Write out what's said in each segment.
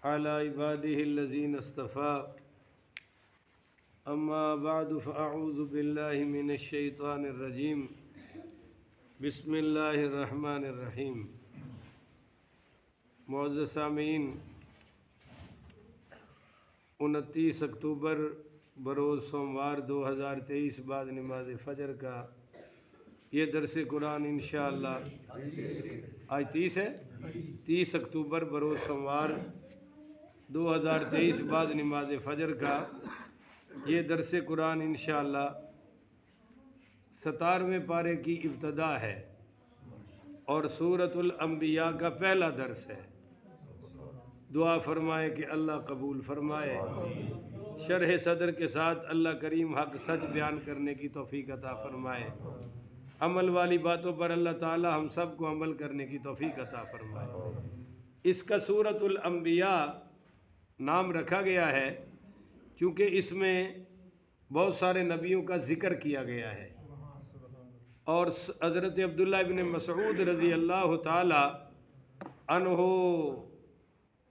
على عباده الذين اصطفى أما بعد فأعوذ بالله من الشيطان الرجيم بسم اللہ الرحمن الرحیم۔ معزز سامعین، 29 اکتوبر بروز سوموار 2023 بعد نماز فجر کا یہ درس قرآن انشاءاللہ آج 30 ہے 30 اکتوبر بروز سوموار 2023 بعد نماز فجر کا یہ درس قرآن انشاءاللہ 17ویں پارے کی ابتدا ہے اور سورۃ الانبیاء کا پہلا درس ہے۔ دعا فرمائے کہ اللہ قبول فرمائے۔ شرح صدر کے ساتھ اللہ کریم حق سچ بیان کرنے کی توفیق عطا فرمائے۔ عمل والی باتوں پر اللہ تعالی ہم سب کو عمل کرنے کی توفیق عطا فرمائے۔ اس کا سورۃ الانبیاء نام رکھا گیا ہے چونکہ اس میں بہت سارے نبیوں کا ذکر کیا گیا ہے، اور حضرت عبداللہ ابن مسعود رضی اللہ تعالی عنہ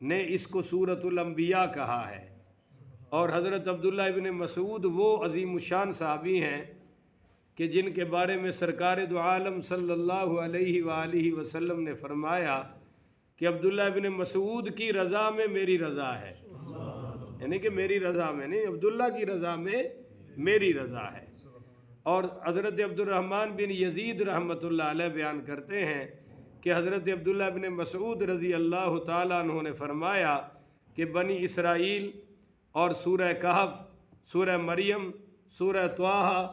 نے اس کو سورۃ الانبیاء کہا ہے، اور حضرت عبداللہ ابن مسعود وہ عظیم الشان صحابی ہیں کہ جن کے بارے میں سرکار دو عالم صلی اللہ علیہ وآلہ وسلم نے فرمایا کہ عبداللہ ابن مسعود کی رضا میں میری رضا ہے، یعنی کہ میری رضا میں نہیں، عبداللہ کی رضا میں میری رضا ہے۔ اور حضرت عبد الرحمن بن یزید رحمۃ اللہ علیہ بیان کرتے ہیں کہ حضرت عبداللہ بن مسعود رضی اللہ تعالیٰ عنہ نے فرمایا کہ بنی اسرائیل اور سورہ کہف، سورہ مریم، سورہ طٰہٰ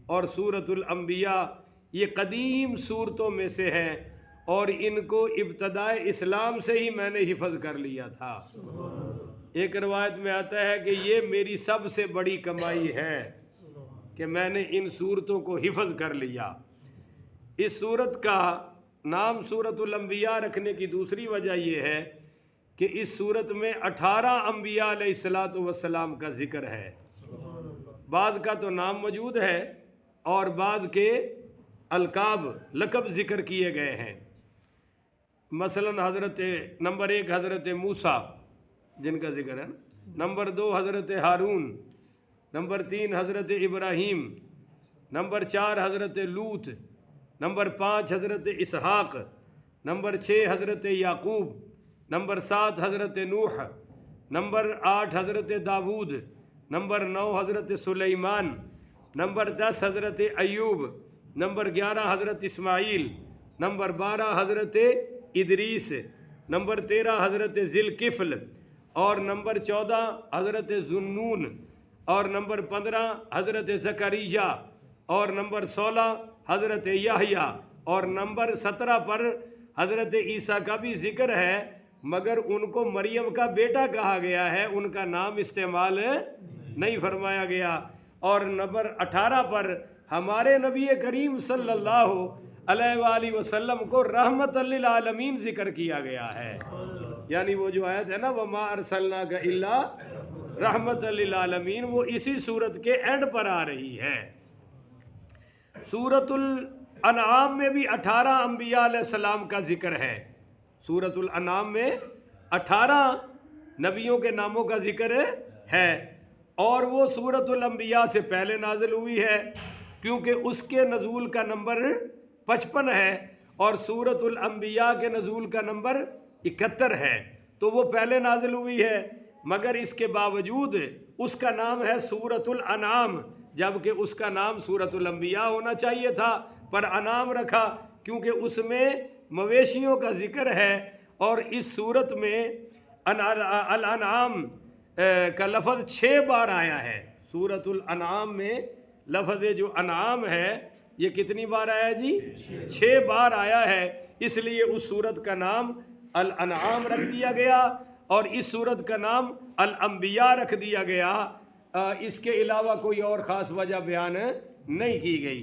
اور سورۃ الانبیاء یہ قدیم صورتوں میں سے ہیں، اور ان کو ابتدائے اسلام سے ہی میں نے حفظ کر لیا تھا۔ ایک روایت میں آتا ہے کہ یہ میری سب سے بڑی کمائی ہے کہ میں نے ان صورتوں کو حفظ کر لیا۔ اس صورت کا نام سورۃ الانبیاء رکھنے کی دوسری وجہ یہ ہے کہ اس صورت میں 18 انبیاء علیہ السلام کا ذکر ہے۔ بعض کا تو نام موجود ہے اور بعض کے القاب لقب ذکر کیے گئے ہیں۔ مثلا نمبر 1 حضرت موسیٰ جن کا ذکر ہے، نمبر 2 حضرت ہارون، نمبر 3 حضرت ابراہیم، نمبر 4 حضرت لوط، نمبر 5 حضرت اسحاق، نمبر 6 حضرت یعقوب، نمبر 7 حضرت نوح، نمبر 8 حضرت داود، نمبر 9 حضرت سلیمان، نمبر 10 حضرت ایوب، نمبر 11 حضرت اسماعیل، نمبر 12 حضرت ادریس، نمبر 13 حضرت ذی الکفل، اور نمبر 14 حضرت ذنون، اور نمبر 15 حضرت زکریا، اور نمبر 16 حضرت یحییٰ، اور نمبر 17 پر حضرت عیسیٰ کا بھی ذکر ہے، مگر ان کو مریم کا بیٹا کہا گیا ہے، ان کا نام استعمال نہیں فرمایا گیا۔ اور نمبر 18 پر ہمارے نبی کریم صلی اللہ علیہ وآلہ وسلم کو رحمت للعالمین ذکر کیا گیا ہے، یعنی وہ جو آیت ہے نا وَمَا أَرْسَلْنَاكَ إِلَّا رحمت للعالمین، وہ اسی صورت کے اینڈ پر آ رہی ہے۔ سورۃ الانعام میں بھی 18 انبیاء علیہ السلام کا ذکر ہے۔ سورۃ الانعام میں 18 نبیوں کے ناموں کا ذکر ہے، اور وہ سورۃ الانبیاء سے پہلے نازل ہوئی ہے کیونکہ اس کے نزول کا نمبر 55 ہے، اور سورۃ الانبیاء کے نزول کا نمبر 71 ہے، تو وہ پہلے نازل ہوئی ہے، مگر اس کے باوجود اس کا نام ہے سورۃ الانعام، جبکہ اس کا نام سورۃ الانبیاء ہونا چاہیے تھا، پر انعام رکھا کیونکہ اس میں مویشیوں کا ذکر ہے، اور اس صورت میں الانعام کا لفظ 6 بار آیا ہے۔ سورۃ الانعام میں لفظ جو انعام ہے یہ کتنی بار آیا جی؟ 6 بار آیا ہے، اس لیے اس صورت کا نام الانعام رکھ دیا گیا، اور اس صورت کا نام الانبیاء رکھ دیا گیا۔ اس کے علاوہ کوئی اور خاص وجہ بیان نہیں کی گئی۔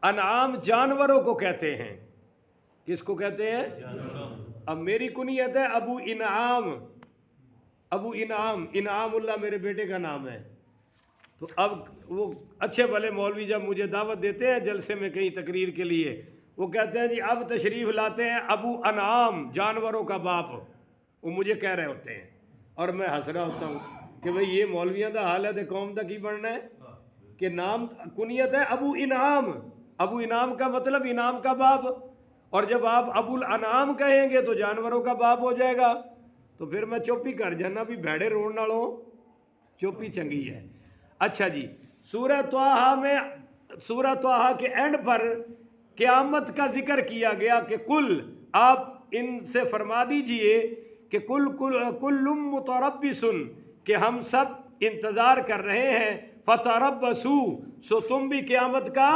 انعام جانوروں کو کہتے ہیں۔ کس کو کہتے ہیں؟ اب میری کنیت ہے ابو انعام، ابو انعام، انعام اللہ میرے بیٹے کا نام ہے، تو اب وہ اچھے بھلے مولوی جب مجھے دعوت دیتے ہیں جلسے میں کہیں تقریر کے لیے، وہ کہتے ہیں جی اب تشریف لاتے ہیں ابو انعام، جانوروں کا باپ، وہ مجھے کہہ رہے ہوتے ہیں، اور میں ہنس رہا ہوتا ہوں کہ بھئی یہ مولویاں دا حال ہے تے قوم دا کی بننا ہے کہ نام کنیت ہے ابو انعام. ابو انعام کا مطلب انعام کا باپ, اور جب آپ ابو الانعام کہیں گے تو جانوروں کا باپ ہو جائے گا. تو پھر میں چوپی کر جانا بھی بھیڑے روڑ نالوں چوپی چنگی ہے. اچھا جی, سورہ طٰہٰ میں سورہ طٰہٰ کے اینڈ پر قیامت کا ذکر کیا گیا کہ کل آپ ان سے فرما دیجئے کہ کل متربص کہ ہم سب انتظار کر رہے ہیں, فتربصوا سو تم بھی قیامت کا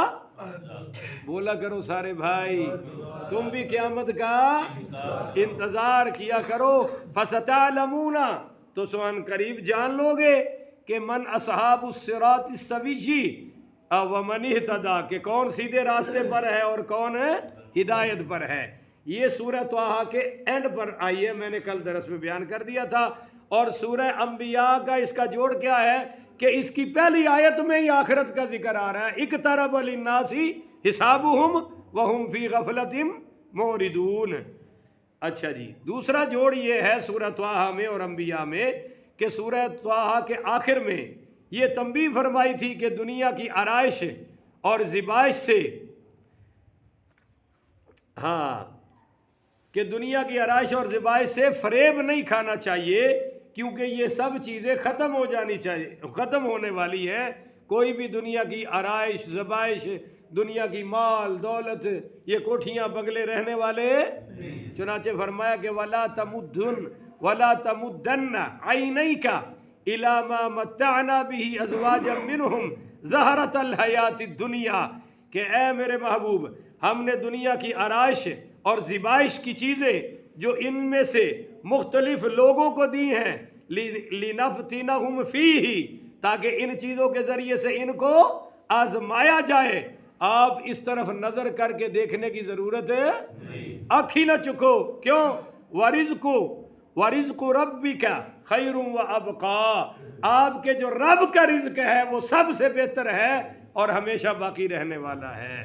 بولا کرو سارے بھائی, تم بھی قیامت کا انتظار کیا کرو. فستعلمون تو سو ان قریب جان لوگے کہ من اصحاب الصراط السوی ومن اہتدی کہ کون سیدھے راستے پر ہے اور کون ہدایت پر ہے. یہ سورہ طٰہٰ کے اینڈ پر آئی ہے, میں نے کل درس میں بیان کر دیا تھا. اور سورہ انبیاء کا اس کا جوڑ کیا ہے کہ اس کی پہلی آیت میں ہی آخرت کا ذکر آ رہا ہے, اقترب للناس حسابہم وہم فی غفلۃ معرضون. اچھا جی, دوسرا جوڑ یہ ہے سورہ طٰہٰ میں اور انبیاء میں کہ سورہ طٰہٰ کے آخر میں یہ تنبیہ فرمائی تھی کہ دنیا کی آرائش اور ذبائش سے کہ دنیا کی آرائش اور ذبائش سے فریب نہیں کھانا چاہیے, کیونکہ یہ سب چیزیں ختم ہو جانی چاہیے, ختم ہونے والی ہیں. کوئی بھی دنیا کی آرائش ذبائش, دنیا کی مال دولت, یہ کوٹھیاں بنگلے رہنے والے. چنانچہ فرمایا کہ وَلَا تَمُدَّنَّ عَيْنَيْكَ إِلَىٰ مَا مَتَّعْنَا بِهِ أَزْوَاجًا مِّنْهُمْ زَهْرَةَ الْحَيَاةِ الدُّنْيَا کہ اے میرے محبوب, ہم نے دنیا کی آرائش اور ذبائش کی چیزیں جو ان میں سے مختلف لوگوں کو دی ہیں, لِنَفْتِنَهُمْ فِيهِ تاکہ ان چیزوں کے ذریعے سے ان کو آزمایا جائے. آپ اس طرف نظر کر کے دیکھنے کی ضرورت ہے, آنکھ ہی نہ چکو. کیوں؟ وَرِزْقُ رَبِّكَ خَيْرٌ وَأَبْقَىٰ آپ کے جو رب کا رزق ہے وہ سب سے بہتر ہے اور ہمیشہ باقی رہنے والا ہے.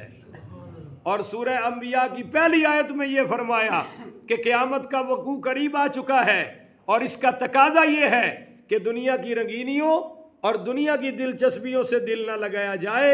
اور سورہ انبیاء کی پہلی آیت میں یہ فرمایا کہ قیامت کا وقوع قریب آ چکا ہے, اور اس کا تقاضا یہ ہے کہ دنیا کی رنگینیوں اور دنیا کی دلچسپیوں سے دل نہ لگایا جائے,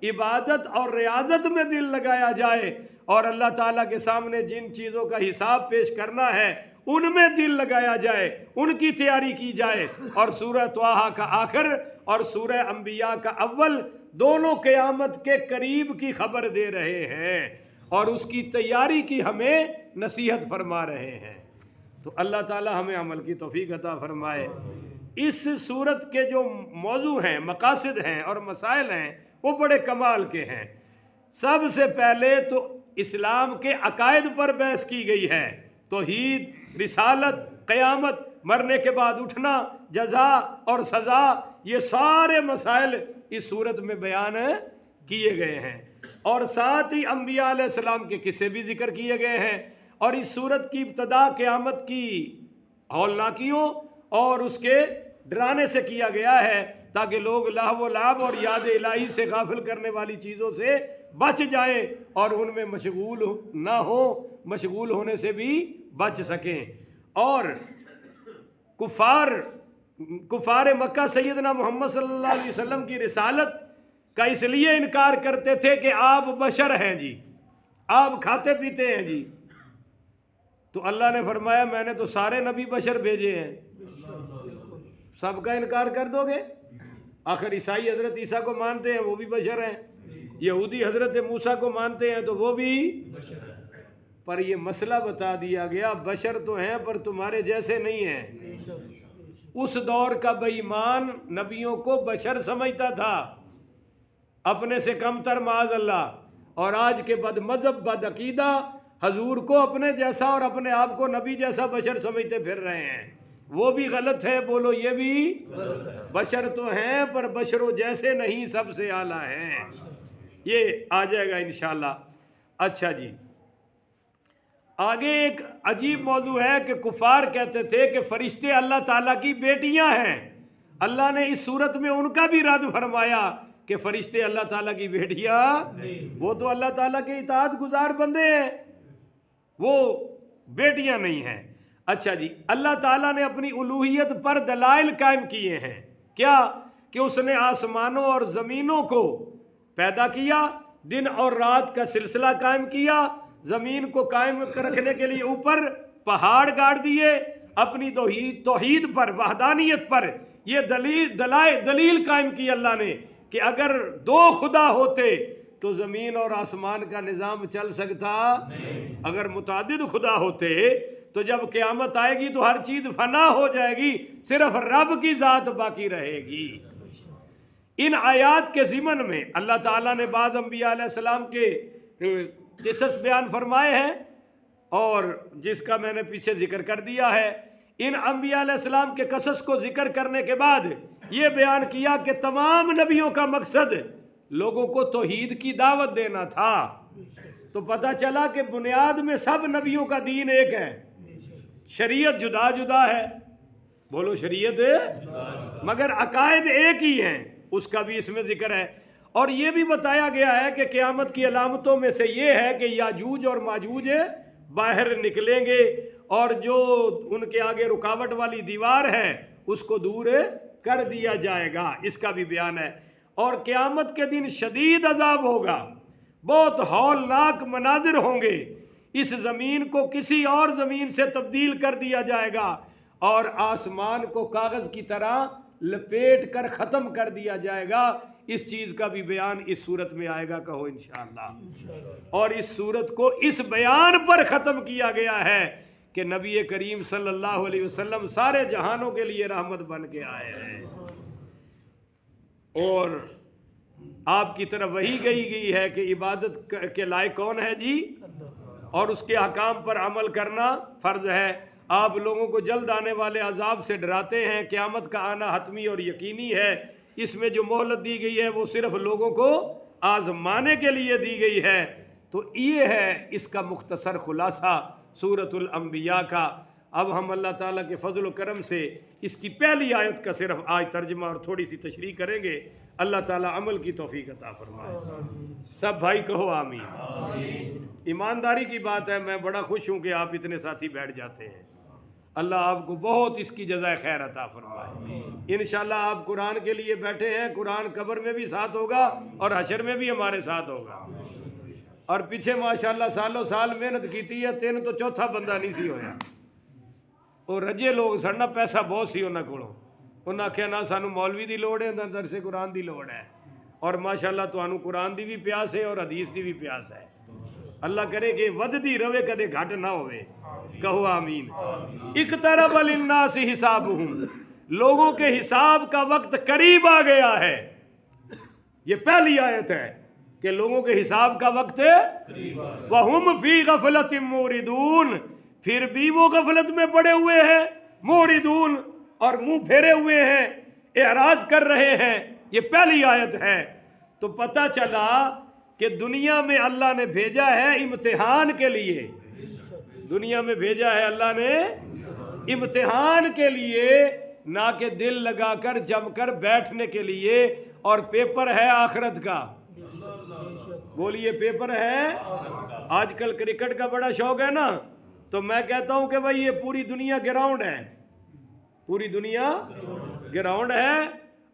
عبادت اور ریاضت میں دل لگایا جائے, اور اللہ تعالیٰ کے سامنے جن چیزوں کا حساب پیش کرنا ہے ان میں دل لگایا جائے, ان کی تیاری کی جائے. اور سورہ طٰہٰ کا آخر اور سورہ انبیاء کا اول دونوں قیامت کے قریب کی خبر دے رہے ہیں اور اس کی تیاری کی ہمیں نصیحت فرما رہے ہیں. تو اللہ تعالی ہمیں عمل کی توفیق عطا فرمائے. اس صورت کے جو موضوع ہیں, مقاصد ہیں اور مسائل ہیں وہ بڑے کمال کے ہیں. سب سے پہلے تو اسلام کے عقائد پر بحث کی گئی ہے, توحید, رسالت, قیامت, مرنے کے بعد اٹھنا, جزا اور سزا, یہ سارے مسائل اس صورت میں بیان کیے گئے ہیں. اور ساتھ ہی انبیاء علیہ السلام کے قصے بھی ذکر کیے گئے ہیں. اور اس صورت کی ابتدا قیامت کی ہولناکیوں اور اس کے ڈرانے سے کیا گیا ہے تاکہ لوگ لہو و لعب اور یاد الہی سے غافل کرنے والی چیزوں سے بچ جائیں اور ان میں مشغول نہ ہوں, مشغول ہونے سے بھی بچ سکیں. اور کفار مکہ سیدنا محمد صلی اللہ علیہ وسلم کی رسالت کا اس لیے انکار کرتے تھے کہ آپ بشر ہیں جی, آپ کھاتے پیتے ہیں جی. تو اللہ نے فرمایا میں نے تو سارے نبی بشر بھیجے ہیں, سب کا انکار کر دو گے؟ آخر عیسائی حضرت عیسیٰ کو مانتے ہیں, وہ بھی بشر ہیں. یہودی حضرت موسیٰ کو مانتے ہیں تو وہ بھی بشر ہیں. پر یہ مسئلہ بتا دیا گیا بشر تو ہیں پر تمہارے جیسے نہیں ہیں. اس دور کا بے ایمان نبیوں کو بشر سمجھتا تھا, اپنے سے کم تر معاذ اللہ, اور آج کے بد مذہب بد عقیدہ حضور کو اپنے جیسا اور اپنے آپ کو نبی جیسا بشر سمجھتے پھر رہے ہیں. وہ بھی غلط ہے, بولو یہ بھی بشر تو ہیں پر بشروں جیسے نہیں, سب سے اعلیٰ ہیں. یہ آ جائے گا انشاءاللہ. اچھا جی, آگے ایک عجیب موضوع ہے کہ کفار کہتے تھے کہ فرشتے اللہ تعالیٰ کی بیٹیاں ہیں. اللہ نے اس صورت میں ان کا بھی رد فرمایا کہ فرشتے اللہ تعالیٰ کی بیٹیاں, وہ تو اللہ تعالیٰ کے اطاعت گزار بندے ہیں, وہ بیٹیاں نہیں ہیں. اچھا جی، اللہ تعالیٰ نے اپنی الوہیت پر دلائل قائم کیے ہیں. کیا؟ کہ اس نے آسمانوں اور زمینوں کو پیدا کیا، دن اور رات کا سلسلہ قائم کیا، زمین کو قائم رکھنے کے لیے اوپر پہاڑ گاڑ دیے، اپنی توحید پر، وحدانیت پر یہ دلیل قائم کی اللہ نے کہ اگر دو خدا ہوتے تو زمین اور آسمان کا نظام چل سکتا نہیں. اگر متعدد خدا ہوتے تو جب قیامت آئے گی تو ہر چیز فنا ہو جائے گی، صرف رب کی ذات باقی رہے گی. ان آیات کے ضمن میں اللہ تعالیٰ نے بعض انبیاء علیہ السلام کے قصص بیان فرمائے ہیں، اور جس کا میں نے پیچھے ذکر کر دیا ہے. ان انبیاء علیہ السلام کے قصص کو ذکر کرنے کے بعد یہ بیان کیا کہ تمام نبیوں کا مقصد لوگوں کو توحید کی دعوت دینا تھا. تو پتہ چلا کہ بنیاد میں سب نبیوں کا دین ایک ہے، شریعت جدا جدا ہے، بولو شریعت مگر عقائد ایک ہی ہیں، اس کا بھی اس میں ذکر ہے. اور یہ بھی بتایا گیا ہے کہ قیامت کی علامتوں میں سے یہ ہے کہ یاجوج اور ماجوج باہر نکلیں گے، اور جو ان کے آگے رکاوٹ والی دیوار ہے اس کو دور کر دیا جائے گا، اس کا بھی بیان ہے. اور قیامت کے دن شدید عذاب ہوگا، بہت ہولناک مناظر ہوں گے. اس زمین کو کسی اور زمین سے تبدیل کر دیا جائے گا، اور آسمان کو کاغذ کی طرح لپیٹ کر ختم کر دیا جائے گا. اس چیز کا بھی بیان اس صورت میں آئے گا، کہو انشاءاللہ. اور اس صورت کو اس بیان پر ختم کیا گیا ہے کہ نبی کریم صلی اللہ علیہ وسلم سارے جہانوں کے لیے رحمت بن کے آئے ہیں، اور آپ کی طرف وہی گئی ہے کہ عبادت کے لائق کون ہے جی، اور اس کے احکام پر عمل کرنا فرض ہے. آپ لوگوں کو جلد آنے والے عذاب سے ڈراتے ہیں، قیامت کا آنا حتمی اور یقینی ہے. اس میں جو مہلت دی گئی ہے وہ صرف لوگوں کو آزمانے کے لیے دی گئی ہے. تو یہ ہے اس کا مختصر خلاصہ سورۃ الانبیاء کا. اب ہم اللہ تعالیٰ کے فضل و کرم سے اس کی پہلی آیت کا صرف آج ترجمہ اور تھوڑی سی تشریح کریں گے. اللہ تعالیٰ عمل کی توفیق عطا فرمائے. سب بھائی کہو آمین. ایمانداری کی بات ہے، میں بڑا خوش ہوں کہ آپ اتنے ساتھی بیٹھ جاتے ہیں. اللہ آپ کو بہت اس کی جزائے خیر عطا فرمائے. انشاءاللہ آپ قرآن کے لیے بیٹھے ہیں، قرآن قبر میں بھی ساتھ ہوگا اور حشر میں بھی ہمارے ساتھ ہوگا. اور پیچھے ماشاءاللہ سالوں سال محنت کیتی ہے، تین تو چوتھا بندہ نہیں سی ہویا. اور رجے لوگ سڑنا پیسہ بہت سی انہاں کولوں، انہاں آکھیا نہ سانو مولوی دی لوڑ ہے، نہ درس قرآن دی لوڑ ہے. اور ماشاءاللہ تانوں قرآن دی بھی پیاس ہے اور حدیث دی بھی پیاس ہے. اللہ کرے کہ وددی روے کدے گھٹ نہ ہوئے. کہو آمین. اقترب للناس حسابہم، لوگوں کے حساب کا وقت قریب آ گیا ہے. یہ پہلی آیت ہے کہ لوگوں کے حساب کا وقت وَهُمْ فِي غَفْلَةٍ مُوردُونَ، پھر بھی وہ غفلت میں پڑے ہوئے ہیں، موردون، اور منہ پھیرے ہوئے ہیں، اعراض کر رہے ہیں. یہ پہلی آیت ہے. تو پتہ چلا کہ دنیا میں اللہ نے بھیجا ہے امتحان کے لیے. دنیا میں بھیجا ہے اللہ نے امتحان کے لیے، نہ کہ دل لگا کر جم کر بیٹھنے کے لیے. اور پیپر ہے آخرت کا. بولیے پیپر ہے. آج کل کرکٹ کا بڑا شوق ہے نا، تو میں کہتا ہوں کہ بھائی یہ پوری دنیا گراؤنڈ ہے، پوری دنیا گراؤنڈ ہے.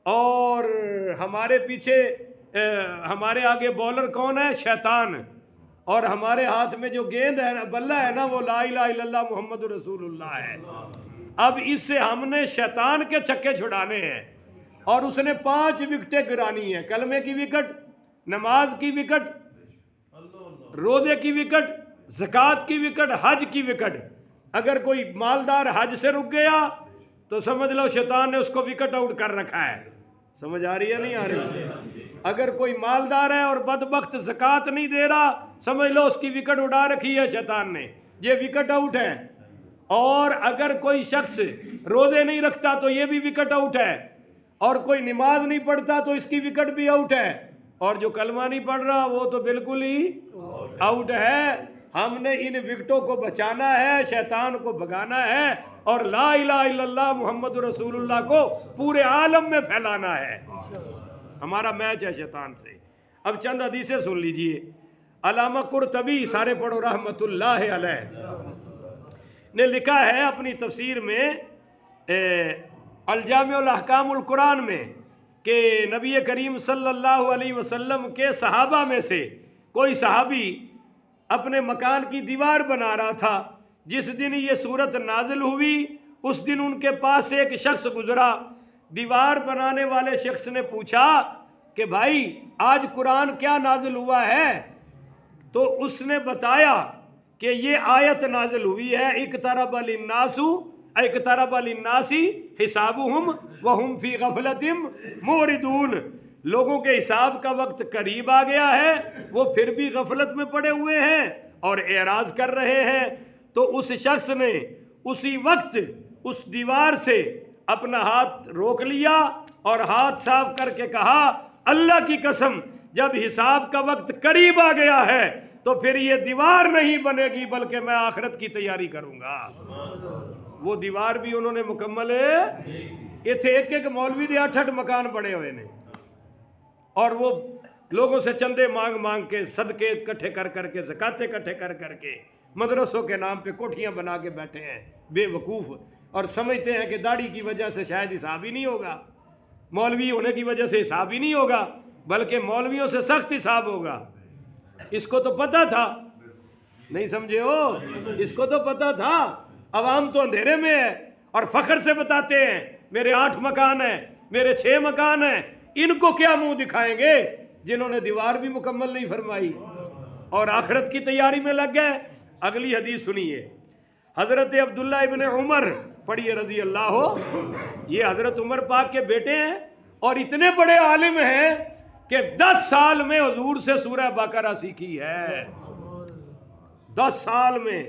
اور ہمارے پیچھے ہمارے آگے بولر کون ہے؟ شیطان. اور ہمارے ہاتھ میں جو گیند ہے، بلہ ہے نا، وہ لا الہ الا اللہ محمد رسول اللہ ہے. اب اس سے ہم نے شیطان کے چھکے چھڑانے ہیں، اور اس نے 5 وکٹیں گرانی ہیں. کلمے کی وکٹ، نماز کی وکٹ، روزے کی وکٹ، زکوٰۃ کی وکٹ، حج کی وکٹ. اگر کوئی مالدار حج سے رک گیا تو سمجھ لو شیطان نے اس کو وکٹ آؤٹ کر رکھا ہے. سمجھ آ رہی ہے نہیں آ رہی؟ اگر کوئی مالدار ہے اور بدبخت زکوٰۃ نہیں دے رہا، سمجھ لو اس کی وکٹ اڑا رکھی ہے شیطان نے، یہ وکٹ آؤٹ ہے. اور اگر کوئی شخص روزے نہیں رکھتا تو یہ بھی وکٹ آؤٹ ہے. اور کوئی نماز نہیں پڑھتا تو اس کی وکٹ بھی آؤٹ ہے. اور جو کلمہ نہیں پڑھ رہا وہ تو بالکل ہی آؤٹ ہے. ہم نے ان وکٹوں کو بچانا ہے، شیطان کو بھگانا ہے، اور لا الہ الا اللہ محمد رسول اللہ کو پورے عالم میں پھیلانا ہے. ہمارا میچ ہے شیطان سے. اب چند حدیثیں سن لیجئے. علامہ قرطبی، سارے پڑھو رحمت اللہ علیہ، نے لکھا ہے اپنی تفسیر میں الجامع الاحکام القرآن میں کہ نبی کریم صلی اللہ علیہ وسلم کے صحابہ میں سے کوئی صحابی اپنے مکان کی دیوار بنا رہا تھا. جس دن یہ صورت نازل ہوئی اس دن ان کے پاس سے ایک شخص گزرا. دیوار بنانے والے شخص نے پوچھا کہ بھائی آج قرآن کیا نازل ہوا ہے؟ تو اس نے بتایا کہ یہ آیت نازل ہوئی ہے اقترب للناس حسابهم وهم فی غفلۃ موردون. لوگوں کے حساب کا وقت قریب آ گیا ہے، وہ پھر بھی غفلت میں پڑے ہوئے ہیں اور اعراض کر رہے ہیں. تو اس شخص نے اسی وقت اس دیوار سے اپنا ہاتھ روک لیا اور ہاتھ صاف کر کے کہا اللہ کی قسم جب حساب کا وقت قریب آ گیا ہے تو پھر یہ دیوار نہیں بنے گی بلکہ میں آخرت کی تیاری کروں گا. وہ دیوار بھی انہوں نے مکمل اتنے ایک مولوی دے 8 مکان بنے ہوئے نے اور وہ لوگوں سے چندے مانگ مانگ کے صدقے اکٹھے کر کر کے زکاتے اکٹھے کر کر کے مدرسوں کے نام پہ کوٹھیاں بنا کے بیٹھے ہیں بے وقوف، اور سمجھتے ہیں کہ داڑھی کی وجہ سے شاید حساب ہی نہیں ہوگا، مولوی ہونے کی وجہ سے حساب ہی نہیں ہوگا، بلکہ مولویوں سے سخت حساب ہوگا. اس کو تو پتہ تھا، نہیں سمجھے ہو؟ اس کو تو پتہ تھا. عوام تو اندھیرے میں ہے اور فخر سے بتاتے ہیں میرے 8 مکان ہیں، میرے 6 مکان ہیں. ان کو کیا منہ دکھائیں گے جنہوں نے دیوار بھی مکمل نہیں فرمائی اور آخرت کی تیاری میں لگ گئے. اگلی حدیث سنیے. حضرت عبداللہ ابن عمر پڑھیے رضی اللہ ہو. یہ حضرت عمر پاک کے بیٹے ہیں اور اتنے بڑے عالم ہیں کہ 10 سال میں حضور سے سورہ بقرہ سیکھی ہے. 10 سال میں.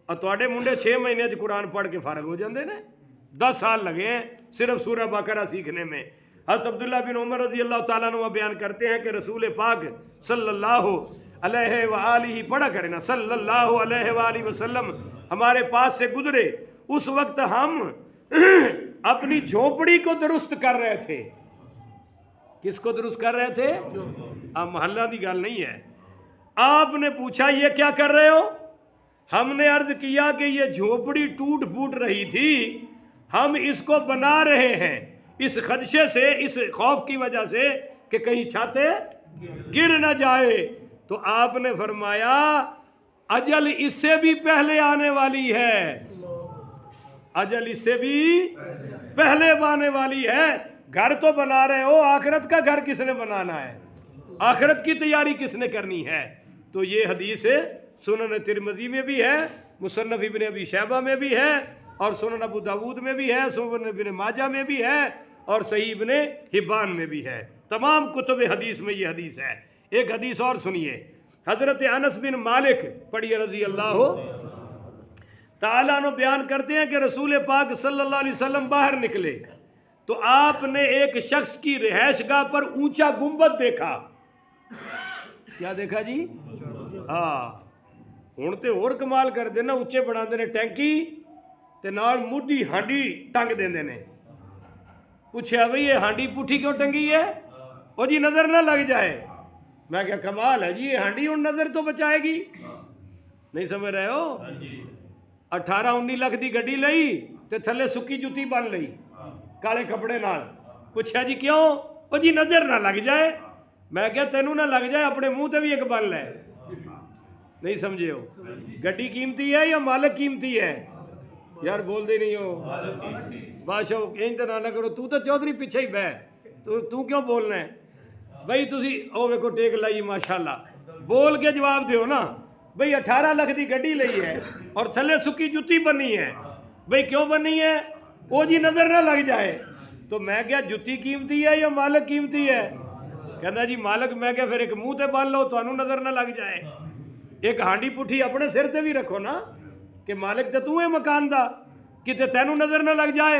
اور تواڈے منڈے 6 مہینے قرآن پڑھ کے فارغ ہو جاندے نے. 10 سال لگے ہیں صرف سورہ بقرہ سیکھنے میں. حضرت عبداللہ بن عمر رضی اللہ تعالیٰ عنہ بیان کرتے ہیں کہ رسول پاک صلی اللہ علیہ وآلہ پڑھا کرے نا صلی اللہ علیہ وآلہ وسلم ہمارے پاس سے گزرے. اس وقت ہم اپنی جھونپڑی کو درست کر رہے تھے. کس کو درست کر رہے تھے؟ محلہ دی گل نہیں ہے. آپ نے پوچھا یہ کیا کر رہے ہو؟ ہم نے عرض کیا کہ یہ جھونپڑی ٹوٹ پھوٹ رہی تھی، ہم اس کو بنا رہے ہیں اس خدشے سے، اس خوف کی وجہ سے کہ کہیں چھاتے گر نہ جائے. تو آپ نے فرمایا اجل اس سے بھی پہلے آنے والی ہے، اجل اس سے بھی پہلے آنے والی ہے. گھر تو بنا رہے ہو، آخرت کا گھر کس نے بنانا ہے؟ آخرت کی تیاری کس نے کرنی ہے؟ تو یہ حدیث سنن ترمذی میں بھی ہے، مصنف ابن ابی شیبہ میں بھی ہے اور سنن ابو داود میں بھی ہے، سنن ابن ماجہ میں بھی ہے اور صحیح ابن حبان میں بھی ہے. تمام کتب حدیث میں یہ حدیث ہے. ایک حدیث اور سنیے. حضرت انس بن مالک پڑھیے رضی اللہ تعالیٰ عنہ بیان کرتے ہیں کہ رسول پاک صلی اللہ علیہ وسلم باہر نکلے تو آپ نے ایک شخص کی رہائش گاہ پر اونچا گنبد دیکھا. کیا دیکھا جی؟ ہاں ہن تے اور کمال کر دینا، اونچے بنا دینے ٹینکی تے نال مودی ہانڈی ٹنگ دیندے نے. پوچھا بھئی یہ ہانڈی پٹھی کیوں ٹنگی ہے؟ وہ جی نظر نہ لگ جائے. میں کیا کمال ہے جی، یہ ہانڈی ان نظر تو بچائے گی. نہیں سمجھ رہے ہو؟ 18-19 لاکھ دی گڈی لئی تے تھلے سکی جُتی بن لئی کالے کپڑے نال. پوچھا جی کیوں؟ وہ جی نظر نہ لگ جائے. میں کیا تینوں نہ لگ جائے اپنے منہ تے بھی ایک بن لے. نہیں سمجھے ہو؟ گڈی قیمتی ہے یا مالک قیمتی ہے؟ یار بول دے نہیں ہو بادشاہ این تو نہ کرو. تو چودھری پیچھے ہی بہ تو کیوں بولنا ہے بھائی؟ تسی او ویکھو ٹیک لائی ماشاءاللہ، بول کے جواب دیو نا. بھئی 18 لاکھ دی گڈی لئی ہے اور تھلے سکی جُتی بنی ہے. بھئی کیوں بنی ہے؟ او جی نظر نہ لگ جائے. تو میں کیا جُتی قیمتی ہے یا مالک قیمتی ہے؟ کہنا جی مالک. میں کیا پھر ایک منہ تے بن لو تانوں نظر نہ لگ جائے. ایک ہانڈی پٹھی اپنے سر تے بھی رکھو نا کہ مالک تے تو ہے مکان دا، کتے تینوں نظر نہ لگ جائے.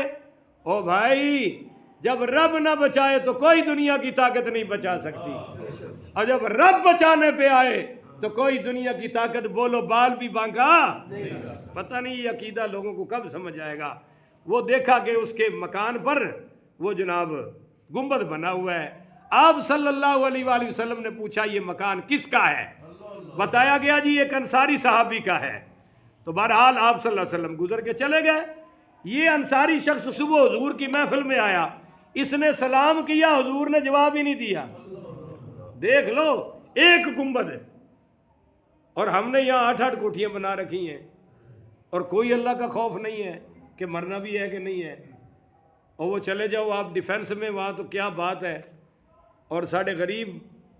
او بھائی جب رب نہ بچائے تو کوئی دنیا کی طاقت نہیں بچا سکتی، اور جب رب بچانے پہ آئے تو کوئی دنیا کی طاقت بولو بال بھی بانکا. پتہ نہیں یہ عقیدہ لوگوں کو کب سمجھ آئے گا. وہ دیکھا کہ اس کے مکان پر وہ جناب گنبد بنا ہوا ہے. آپ صلی اللہ علیہ وآلہ وسلم نے پوچھا یہ مکان کس کا ہے؟ بتایا گیا جی ایک انصاری صحابی کا ہے. تو بہرحال آپ صلی اللہ علیہ وسلم گزر کے چلے گئے. یہ انصاری شخص صبح حضور کی محفل میں آیا, اس نے سلام کیا, حضور نے جواب ہی نہیں دیا. دیکھ لو, ایک گنبد ہے اور ہم نے یہاں 8-8 کوٹھیاں بنا رکھی ہیں, اور کوئی اللہ کا خوف نہیں ہے کہ مرنا بھی ہے کہ نہیں ہے. اور وہ چلے جاؤ آپ ڈیفینس میں, وہاں تو کیا بات ہے. اور ساڑھے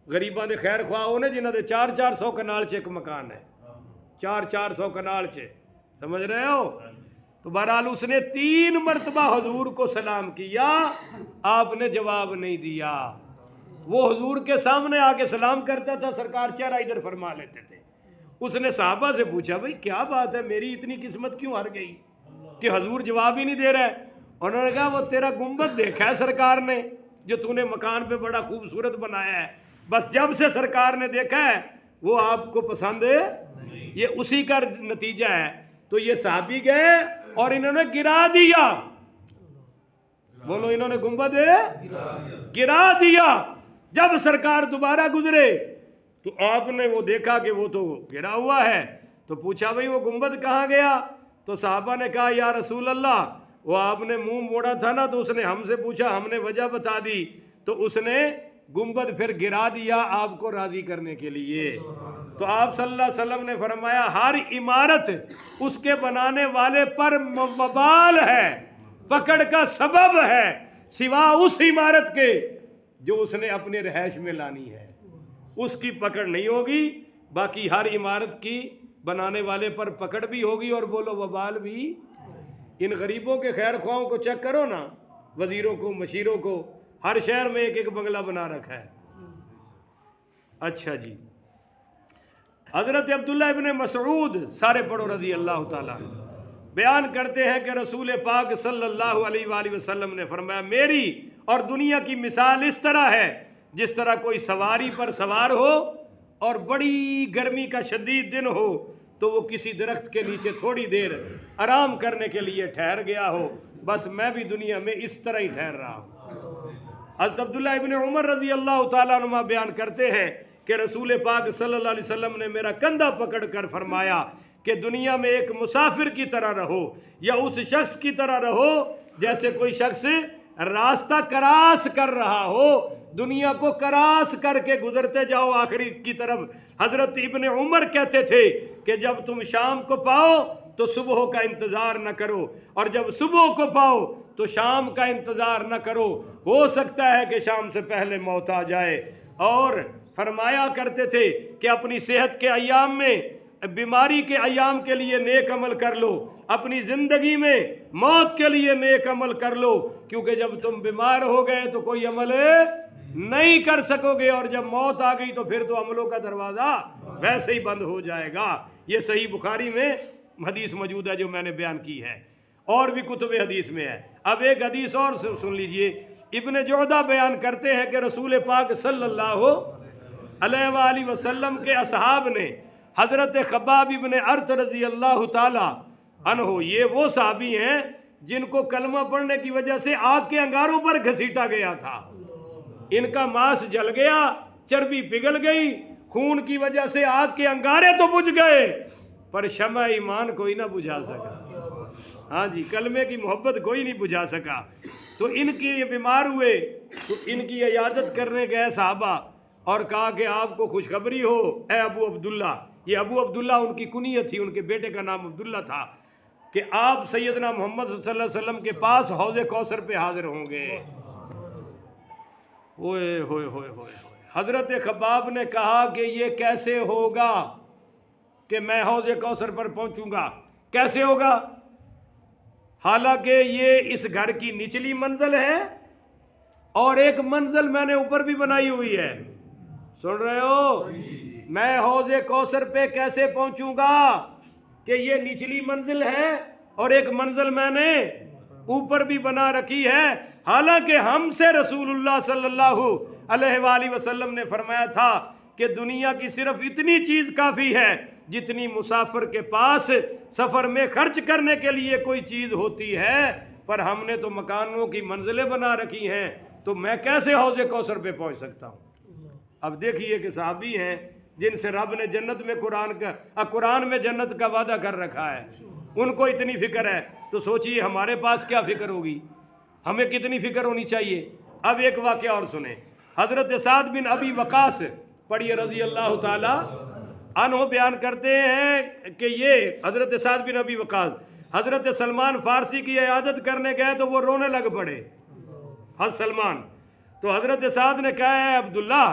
غریباں دے خیر خواہ ہونے جنہاں دے 400 کنال چ ایک مکان ہے, 400 کنال چ, سمجھ رہے ہو. تو بہرحال اس نے 3 مرتبہ حضور کو سلام کیا, آپ نے جواب نہیں دیا. وہ حضور کے سامنے آ کے سلام کرتا تھا, سرکار چہرہ ادھر فرما لیتے تھے. اس نے صحابہ سے پوچھا, بھائی کیا بات ہے, میری اتنی قسمت کیوں ہار گئی کہ حضور جواب ہی نہیں دے رہا ہے. انہوں نے کہا وہ تیرا گنبد دیکھا ہے سرکار نے, جو تو نے مکان پہ بڑا خوبصورت بنایا ہے, بس جب سے سرکار نے دیکھا ہے وہ آپ کو پسند ہے, یہ اسی کا نتیجہ ہے. تو یہ صحابی گئے اور انہوں نے گرا دیا. بولو, انہوں نے گنبد گرا دیا. جب سرکار دوبارہ گزرے تو آپ نے وہ دیکھا کہ وہ تو گرا ہوا ہے, تو پوچھا بھئی وہ گنبد کہاں گیا. تو صحابہ نے کہا یا رسول اللہ, وہ آپ نے منہ موڑا تھا نا, تو اس نے ہم سے پوچھا, ہم نے وجہ بتا دی, تو اس نے گنبد پھر گرا دیا آپ کو راضی کرنے کے لیے. تو آپ صلی اللہ علیہ وسلم نے فرمایا ہر عمارت اس کے بنانے والے پر مبال ہے, پکڑ کا سبب ہے, سوا اس عمارت کے جو اس نے اپنے رہائش میں لانی ہے, اس کی پکڑ نہیں ہوگی. باقی ہر عمارت کی بنانے والے پر پکڑ بھی ہوگی اور بولو وبال بھی. ان غریبوں کے خیر خواہوں کو چیک کرو نا, وزیروں کو, مشیروں کو, ہر شہر میں ایک بنگلہ بنا رکھا ہے. اچھا جی, حضرت عبداللہ ابن مسعود, سارے پڑھو رضی اللہ تعالیٰ, بیان کرتے ہیں کہ رسول پاک صلی اللہ علیہ وآلہ وسلم نے فرمایا میری اور دنیا کی مثال اس طرح ہے جس طرح کوئی سواری پر سوار ہو اور بڑی گرمی کا شدید دن ہو تو وہ کسی درخت کے نیچے تھوڑی دیر آرام کرنے کے لیے ٹھہر گیا ہو. بس میں بھی دنیا میں اس طرح ہی ٹھہر رہا ہوں. حضرت عبداللہ ابن عمر رضی اللہ تعالیٰ عنہ بیان کرتے ہیں کہ رسول پاک صلی اللہ علیہ وسلم نے میرا کندھا پکڑ کر فرمایا کہ دنیا میں ایک مسافر کی طرح رہو, یا اس شخص کی طرح رہو جیسے کوئی شخص راستہ کراس کر رہا ہو, دنیا کو کراس کر کے گزرتے جاؤ آخری کی طرف. حضرت ابن عمر کہتے تھے کہ جب تم شام کو پاؤ تو صبح کا انتظار نہ کرو, اور جب صبح کو پاؤ تو شام کا انتظار نہ کرو, ہو سکتا ہے کہ شام سے پہلے موت آ جائے. اور فرمایا کرتے تھے کہ اپنی صحت کے ایام میں, بیماری کے ایام کے لیے نیک عمل کر لو, اپنی زندگی میں موت کے لیے نیک عمل کر لو, کیونکہ جب تم بیمار ہو گئے تو کوئی عمل نہیں کر سکو گے, اور جب موت آ گئی تو پھر تو عملوں کا دروازہ ویسے ہی بند ہو جائے گا. یہ صحیح بخاری میں حدیث موجود ہے جو میں نے بیان کی ہے, اور بھی کتب حدیث میں ہے. اب ایک حدیث اور سن لیجئے. ابن جعدہ بیان کرتے ہیں کہ رسول پاک صلی اللہ علیہ وآلہ وسلم کے اصحاب نے حضرت خباب ابن ارت رضی اللہ تعالی عنہ, یہ وہ صحابی ہیں جن کو کلمہ پڑھنے کی وجہ سے آگ کے انگاروں پر گھسیٹا گیا تھا. ان کا ماس جل گیا, چربی پگھل گئی, خون کی وجہ سے آگ کے انگارے تو بجھ گئے پر شمع ایمان کوئی نہ بجھا سکا. ہاں جی, کلمے کی محبت کوئی نہیں بجھا سکا. تو ان کی بیمار ہوئے تو ان کی عیادت کرنے گئے صحابہ, اور کہا کہ آپ کو خوشخبری ہو اے ابو عبداللہ. یہ ابو عبداللہ ان کی کنیت تھی, ان کے بیٹے کا نام عبداللہ تھا, کہ آپ سیدنا محمد صلی اللہ علیہ وسلم کے پاس حوض کوثر پہ حاضر ہوں گے. ہوئے ہوئے ہوئے ہوئے. حضرت خباب نے کہا کہ یہ کیسے ہوگا کہ میں حوض کوثر پر پہنچوں گا, کیسے ہوگا, حالانکہ یہ اس گھر کی نچلی منزل ہے اور ایک منزل میں نے اوپر بھی بنائی ہوئی ہے. سن رہے ہو, میں حوض کوثر پہ کیسے پہنچوں گا کہ یہ نچلی منزل ہے اور ایک منزل میں نے اوپر بھی بنا رکھی ہے, حالانکہ ہم سے رسول اللہ صلی اللہ علیہ وآلہ وسلم نے فرمایا تھا کہ دنیا کی صرف اتنی چیز کافی ہے جتنی مسافر کے پاس سفر میں خرچ کرنے کے لیے کوئی چیز ہوتی ہے, پر ہم نے تو مکانوں کی منزلیں بنا رکھی ہیں, تو میں کیسے حوض کوثر پہ پہنچ سکتا ہوں. اب دیکھیے کہ صحابی ہیں جن سے رب نے جنت میں قرآن میں جنت کا وعدہ کر رکھا ہے، ان کو اتنی فکر ہے، تو سوچئے ہمارے پاس کیا فکر ہوگی، ہمیں کتنی فکر ہونی چاہیے۔ اب ایک واقعہ اور سنیں، حضرت سعد بن ابی وقاص پڑھیے رضی اللہ تعالی عنہ بیان کرتے ہیں کہ یہ حضرت سعد بن ابی وقاص حضرت سلمان فارسی کی عیادت کرنے گئے تو وہ رونے لگ پڑے، حضرت سلمان۔ تو حضرت سعد نے کہا ہے عبداللہ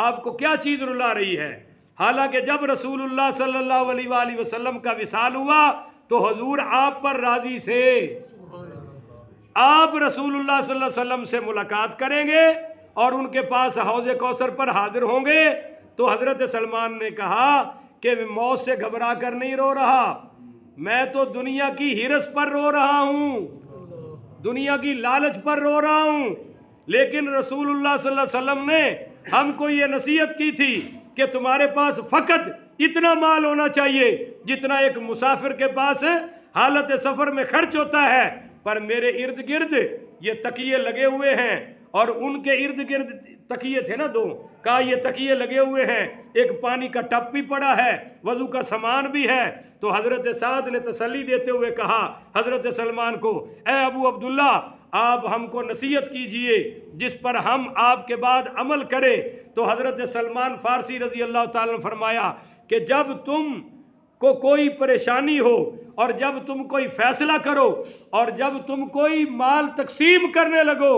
آپ کو کیا چیز رلا رہی ہے؟ حالانکہ جب رسول اللہ صلی اللہ علیہ وآلہ وسلم کا وصال ہوا تو حضور آپ پر راضی سے، آپ رسول اللہ صلی اللہ علیہ وسلم سے ملاقات کریں گے اور ان کے پاس حوض کوثر پر حاضر ہوں گے۔ تو حضرت سلمان نے کہا کہ میں موت سے گھبرا کر نہیں رو رہا، میں تو دنیا کی ہرس پر رو رہا ہوں، دنیا کی لالچ پر رو رہا ہوں۔ لیکن رسول اللہ صلی اللہ علیہ وسلم نے ہم کو یہ نصیحت کی تھی کہ تمہارے پاس فقط اتنا مال ہونا چاہیے جتنا ایک مسافر کے پاس حالت سفر میں خرچ ہوتا ہے، پر میرے ارد گرد یہ تکیے لگے ہوئے ہیں، اور ان کے ارد گرد تکیے تھے نا دو، کہا یہ تکیے لگے ہوئے ہیں، ایک پانی کا ٹپ بھی پڑا ہے، وضو کا سامان بھی ہے۔ تو حضرت سعد نے تسلی دیتے ہوئے کہا حضرت سلمان کو، اے ابو عبداللہ آپ ہم کو نصیحت کیجئے جس پر ہم آپ کے بعد عمل کریں۔ تو حضرت سلمان فارسی رضی اللہ تعالیٰ نے فرمایا کہ جب تم کو کوئی پریشانی ہو اور جب تم کوئی فیصلہ کرو اور جب تم کوئی مال تقسیم کرنے لگو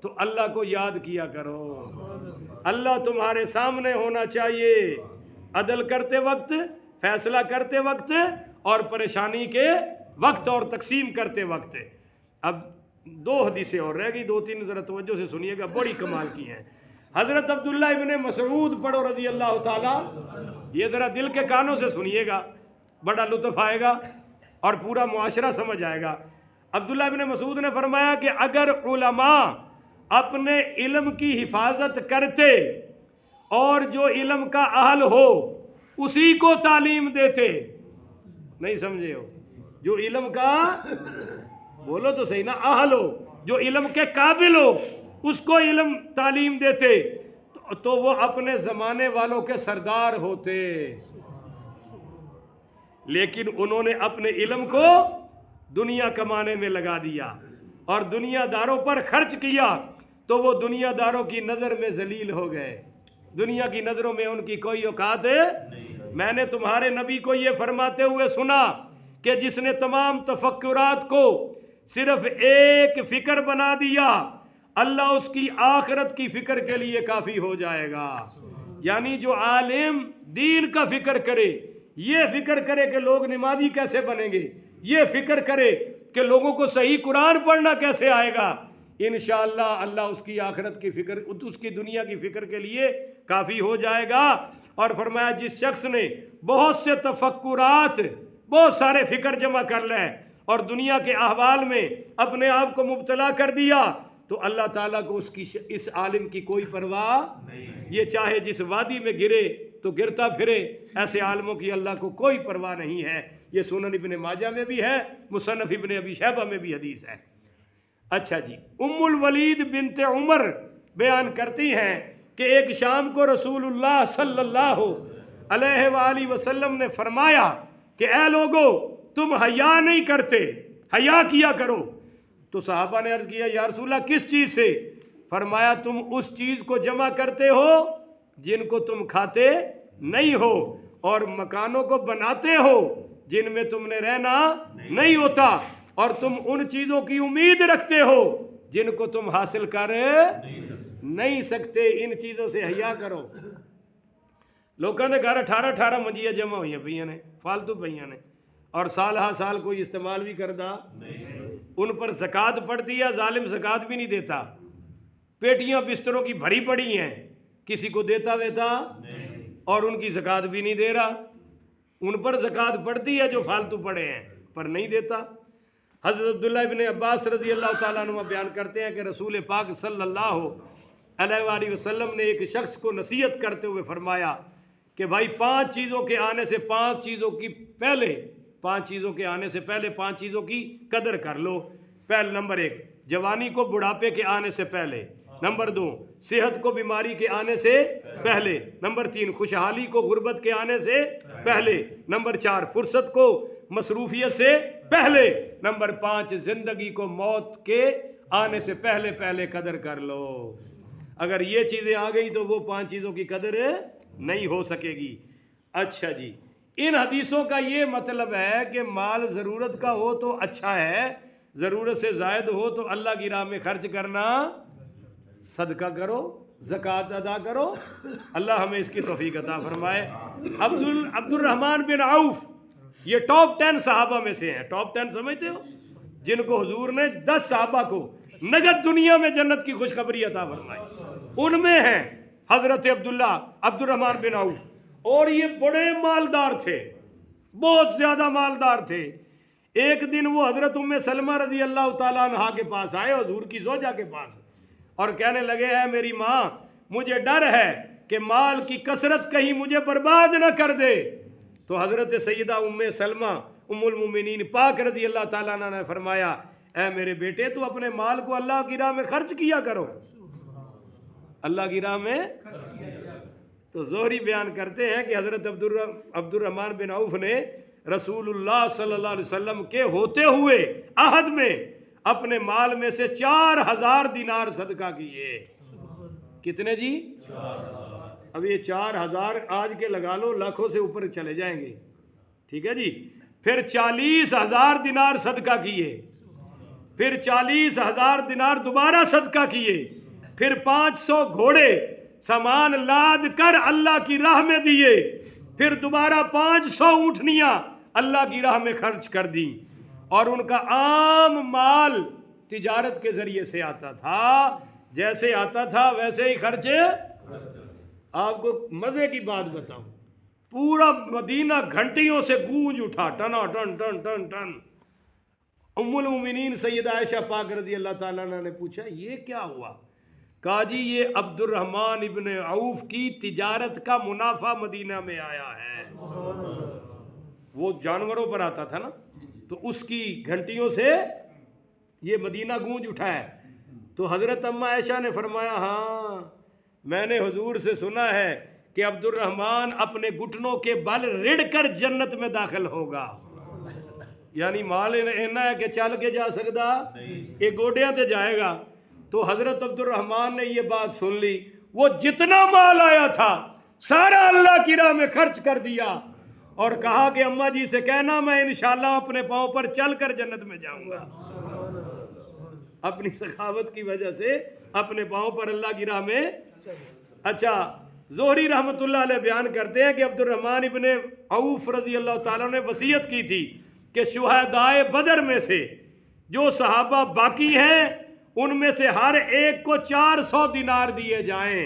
تو اللہ کو یاد کیا کرو، اللہ تمہارے سامنے ہونا چاہیے، عدل کرتے وقت، فیصلہ کرتے وقت، اور پریشانی کے وقت اور تقسیم کرتے وقت۔ اب دو حدیثیں اور رہ گئی، دو تین ذرا توجہ سے سنیے گا، بڑی کمال کی ہیں۔ حضرت عبداللہ ابن مسعود پڑھو رضی اللہ تعالیٰ، یہ ذرا دل کے کانوں سے سنیے گا، بڑا لطف آئے گا اور پورا معاشرہ سمجھ آئے گا۔ عبداللہ ابن مسعود نے فرمایا کہ اگر علماء اپنے علم کی حفاظت کرتے اور جو علم کا اہل ہو اسی کو تعلیم دیتے، نہیں سمجھے ہو، جو علم کا بولو تو صحیح نا، اہل ہو، جو علم کے قابل ہو اس کو علم تعلیم دیتے تو وہ اپنے زمانے والوں کے سردار ہوتے، لیکن انہوں نے اپنے علم کو دنیا کمانے میں لگا دیا اور دنیا داروں پر خرچ کیا، تو وہ دنیا داروں کی نظر میں ذلیل ہو گئے، دنیا کی نظروں میں ان کی کوئی اوقات ہے۔ میں نے تمہارے نبی کو یہ فرماتے ہوئے سنا کہ جس نے تمام تفکرات کو صرف ایک فکر بنا دیا اللہ اس کی آخرت کی فکر کے لیے کافی ہو جائے گا۔ یعنی جو عالم دین کا فکر کرے، یہ فکر کرے کہ لوگ نمازی کیسے بنیں گے، یہ فکر کرے کہ لوگوں کو صحیح قرآن پڑھنا کیسے آئے گا، انشاءاللہ اللہ اس کی آخرت کی فکر، اس کی دنیا کی فکر کے لیے کافی ہو جائے گا۔ اور فرمایا جس شخص نے بہت سے تفکرات، بہت سارے فکر جمع کر لے اور دنیا کے احوال میں اپنے آپ کو مبتلا کر دیا تو اللہ تعالیٰ کو اس عالم کی کوئی پرواہ نہیں، یہ چاہے جس وادی میں گرے تو گرتا پھرے، ایسے عالموں کی اللہ کو کوئی پرواہ نہیں ہے۔ یہ سنن ابن ماجہ میں بھی ہے، مصنف ابن ابی شیبہ میں بھی حدیث ہے۔ اچھا جی، ام الولید بنت عمر بیان کرتی ہیں کہ ایک شام کو رسول اللہ صلی اللہ علیہ وآلہ وسلم نے فرمایا کہ اے لوگو تم حیا نہیں کرتے، حیا کیا کرو۔ تو صحابہ نے عرض کیا یا رسول اللہ کس چیز سے؟ فرمایا تم اس چیز کو جمع کرتے ہو جن کو تم کھاتے نہیں ہو، اور مکانوں کو بناتے ہو جن میں تم نے رہنا نہیں ہوتا، اور تم ان چیزوں کی امید رکھتے ہو جن کو تم حاصل کر نہیں سکتے، ان چیزوں سے حیا کرو۔ لوگوں نے گھر 18 منجیاں جمع ہوئی ہیں پہ نے، فالتو پہ نے، اور سال ہا سال کوئی استعمال بھی کرتا ان پر زکوٰۃ پڑتی ہے، ظالم زکوٰۃ بھی نہیں دیتا، پیٹیاں بستروں کی بھری پڑی ہیں، کسی کو دیتا ویتا اور ان کی زکوٰۃ بھی نہیں دے رہا، ان پر زکوٰۃ پڑتی ہے جو فالتو پڑے ہیں پر نہیں دیتا۔ حضرت عبداللہ ابن عباس رضی اللہ تعالیٰ عنہ بیان کرتے ہیں کہ رسول پاک صلی اللہ علیہ وآلہ وسلم نے ایک شخص کو نصیحت کرتے ہوئے فرمایا کہ بھائی 5 چیزوں کے آنے سے 5 چیزوں کی پہلے 5 چیزوں کے آنے سے پہلے 5 چیزوں کی قدر کر لو۔ پہلے نمبر 1 جوانی کو بڑھاپے کے آنے سے پہلے، نمبر 2 صحت کو بیماری کے آنے سے پہلے، نمبر 3 خوشحالی کو غربت کے آنے سے پہلے، نمبر 4 فرصت کو مصروفیت سے پہلے، نمبر 5 زندگی کو موت کے آنے سے پہلے پہلے قدر کر لو۔ اگر یہ چیزیں آ گئی تو وہ 5 چیزوں کی قدر نہیں ہو سکے گی۔ اچھا جی، ان حدیثوں کا یہ مطلب ہے کہ مال ضرورت کا ہو تو اچھا ہے، ضرورت سے زائد ہو تو اللہ کی راہ میں خرچ کرنا، صدقہ کرو، زکوٰۃ ادا کرو۔ اللہ ہمیں اس کی توفیق عطا فرمائے۔ عبد الرحمن بن عوف یہ ٹاپ 10 صحابہ میں سے ہیں۔ ٹاپ 10 سمجھتے ہو؟ جن کو حضور نے 10 صحابہ کو نجد دنیا میں جنت کی خوشخبری عطا فرمائی، ان میں ہیں حضرت عبد الرحمن بن عوف۔ اور یہ بڑے مالدار تھے، بہت زیادہ مالدار تھے۔ ایک دن وہ حضرت ام سلمہ رضی اللہ تعالیٰ عنہا کے پاس آئے، حضور کی زوجہ کے پاس، اور کہنے لگے اے میری ماں، مجھے ڈر ہے کہ مال کی کثرت کہیں مجھے برباد نہ کر دے۔ تو حضرت سیدہ ام سلمہ ام المومنین پاک رضی اللہ تعالیٰ عنہ نے فرمایا اے میرے بیٹے، تو اپنے مال کو اللہ کی راہ میں خرچ کیا کرو، اللہ کی راہ میں۔ تو زہری بیان کرتے ہیں کہ حضرت عبد الرحمن بن عوف نے رسول اللہ صلی اللہ علیہ وسلم کے ہوتے ہوئے عہد میں اپنے مال میں سے 4000 دینار صدقہ کیے۔ کتنے جی؟ 4000۔ اب یہ 4000 آج کے لگا لو، لاکھوں سے اوپر چلے جائیں گے، ٹھیک ہے جی۔ پھر 40000 دینار صدقہ کیے، پھر 40000 دینار دوبارہ صدقہ کیے، پھر 500 گھوڑے سامان لاد کر اللہ کی راہ میں دیے، پھر دوبارہ 500 اونٹنیاں اللہ کی راہ میں خرچ کر دیں۔ اور ان کا عام مال تجارت کے ذریعے سے آتا تھا، جیسے آتا تھا ویسے ہی خرچے۔ آپ کو مزے کی بات بتاؤں، پورا مدینہ گھنٹیوں سے گونج اٹھا، Tina ton ton ton ton. ام المومنین سیدہ عائشہ پاک رضی اللہ تعالیٰ عنہ نے پوچھا یہ کیا ہوا؟ کہا جی یہ عبد الرحمن ابن عوف کی تجارت کا منافع مدینہ میں آیا ہے۔ وہ جانوروں پر آتا تھا نا، تو اس کی گھنٹیوں سے یہ مدینہ گونج اٹھا ہے۔ تو حضرت اماں عائشہ نے فرمایا ہاں میں نے حضور سے سنا ہے کہ عبد الرحمن اپنے گھٹنوں کے بل رڑ کر جنت میں داخل ہوگا۔ یعنی مال اینا ہے کہ چل کے جا سکتا، ایک گوڈیاں تے جائے گا۔ تو حضرت عبد الرحمن نے یہ بات سن لی، وہ جتنا مال آیا تھا سارا اللہ کی راہ میں خرچ کر دیا، اور کہا کہ اماں جی سے کہنا میں انشاءاللہ اپنے پاؤں پر چل کر جنت میں جاؤں گا۔ اپنی سخاوت کی وجہ سے اپنے پاؤں پر اللہ کی راہ میں۔ اچھا، زہری رحمت اللہ علیہ بیان کرتے ہیں کہ عبد الرحمن ابن عوف رضی اللہ تعالیٰ نے وصیت کی تھی کہ شہدائے بدر میں سے جو صحابہ باقی ہیں ان میں سے ہر ایک کو 400 دینار دیے جائیں،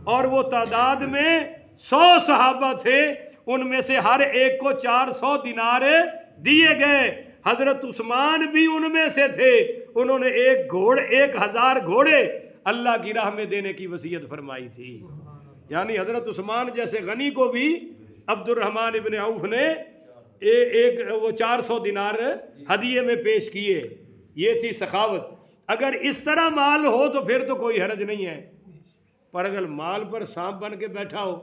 اور وہ تعداد میں 100 صحابہ تھے، ان میں سے ہر ایک کو 400 دینار دیے گئے۔ حضرت عثمان بھی ان میں سے تھے، انہوں نے 1000 گھوڑے اللہ کی راہ میں دینے کی وصیت فرمائی تھی۔ یعنی حضرت عثمان جیسے غنی کو بھی عبد الرحمن ابن عوف نے وہ 400 دینار ہدیے میں پیش کیے۔ یہ تھی سخاوت۔ اگر اس طرح مال ہو تو پھر تو کوئی حرج نہیں ہے، پر اگر مال پر سانپ بن کے بیٹھا ہو،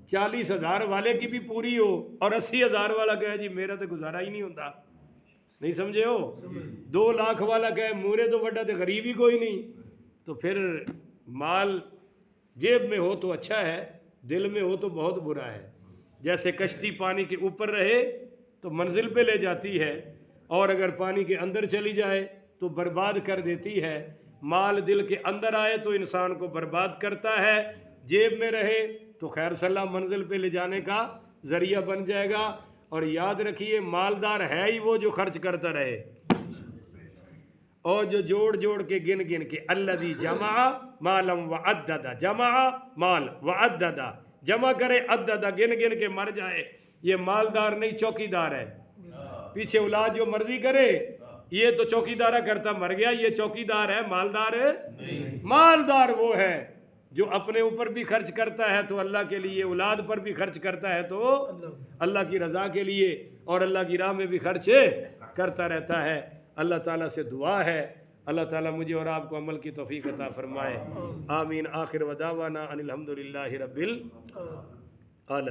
40,000 والے کی بھی پوری ہو اور 80,000 والا کہے جی میرا تو گزارا ہی نہیں ہوتا، نہیں سمجھے ہو، 2 لاکھ والا کہے مورے تو بڑا تو غریب ہی کوئی نہیں، تو پھر مال جیب میں ہو تو اچھا ہے، دل میں ہو تو بہت برا ہے۔ جیسے کشتی پانی کے اوپر رہے تو منزل پہ لے جاتی ہے، اور اگر پانی کے اندر چلی جائے تو برباد کر دیتی ہے۔ مال دل کے اندر آئے تو انسان کو برباد کرتا ہے، جیب میں رہے تو خیر صلاح منزل پہ لے جانے کا ذریعہ بن جائے گا۔ اور یاد رکھیے مالدار ہے ہی وہ جو خرچ کرتا رہے، اور جو جوڑ جوڑ کے گن گن کے الذی جمع مالا وعدد، جمع مال وعدد، جمع کرے عدد، گن گن کے مر جائے، یہ مالدار نہیں چوکیدار ہے۔ پیچھے اولاد جو مرضی کرے، یہ تو چوکیدارہ کرتا مر گیا، یہ چوکیدار ہے، مالدار ہے۔ مالدار وہ ہے جو اپنے اوپر بھی خرچ کرتا ہے تو اللہ کے لیے، اولاد پر بھی خرچ کرتا ہے تو اللہ کی رضا کے لیے، اور اللہ کی راہ میں بھی خرچ کرتا رہتا ہے۔ اللہ تعالیٰ سے دعا ہے اللہ تعالیٰ مجھے اور آپ کو عمل کی توفیق عطا فرمائے. آمین. آخر ودعوانا ان الحمدللہ رب العالمین.